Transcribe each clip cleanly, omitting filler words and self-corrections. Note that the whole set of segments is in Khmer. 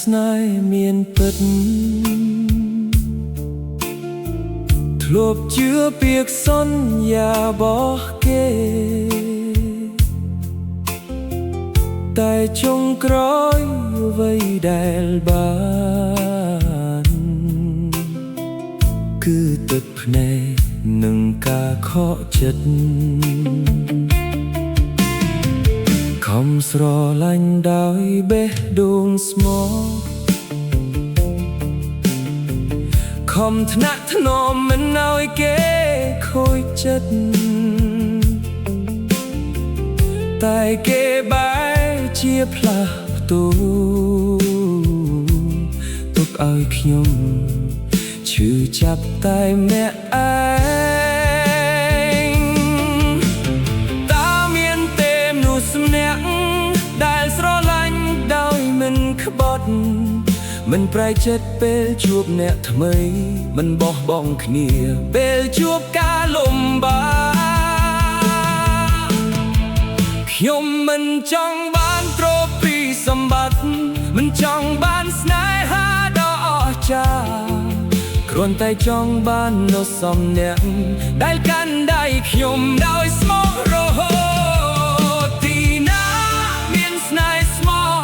ស្នេហ៍មានពិតធ្លាប់ជឿពាក្យសន្យារបស់គេតែចុងក្រោយអ្វីដែលបានគឺទឹកភ្នែកនិងការខកចិត្តខំស្រឡាញ់ដោយបេះដូងស្មោះខំថ្នាក់ថ្នមមិនឲ្យគេខូចចិត្តតែគេបែរជាផ្លាស់ប្ដូរទុកឲ្យខ្ញុំឈឺចាប់តែម្នាក់ឯងតើមានទេមនុស្សម្នាក់ដែលស្រឡាញ់ដោយមិនក្បត់មិនប្រែកចិត្តពេលជួបអ្នកថ្មីមិនបោះបង់គ្នាពេលជួបការលំបាកខ្ញុំមិនចង់បានទ្រព្យសម្បត្តិមិនចង់បានស្នេហាដ៏អស្ចារ្យគ្រាន់តែចង់បាននូវសំណាក់ដែលកាន់ដៃខ្ញុំដោយស្មោះរហូតទីណាមានស្នេហ៍ស្មោះ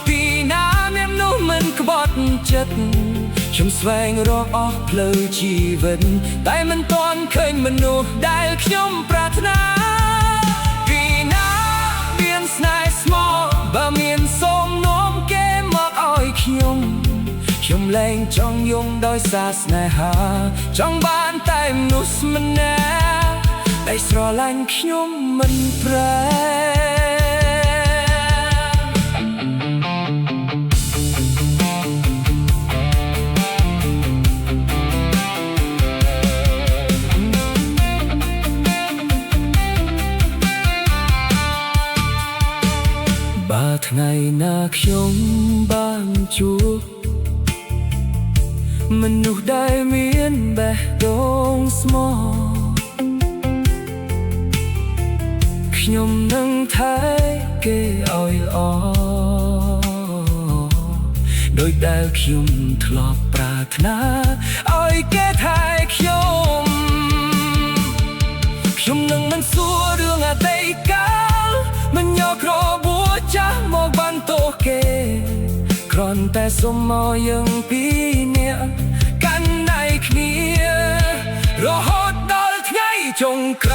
ទីណាមានមនុស្សមិនក្បត់ចិត្តខ្ញុំស្វែងរកអស់ផ្លូវជីវិតតែមិនទាន់ឃើញមនុស្សដែលខ្ញុំប្រាថ្នាពីណាមានស្នេហ៍ស្មោះបើមានសូមនាំគេមកឲ្យខ្ញុំលែងចង់យំដោយសារស្នេហាចង់បានតែមនុស្សម្នាក់ដែលស្រឡាញ់ខ្ញុំមិនប្រែបើថ្ងៃណាខ្ញុំបានជួបមនុស្សដែលមានបេះដូងស្មោះខ្ញុំនឹងថែគេឲ្យល្អដោយដែលខ្ញុំធ្លាប់ប្រាថ្នាឲ្យគេថែខ្ញុំនឹងមិនសួររឿងអតីតកាលមិនយកក្របួរចាស់មកបានទោសគេគ្រាន់តែសុំមកយើងពីរនាក់កាន់ដៃគ្នារហូតដល់ថ្ងៃចុងក្រ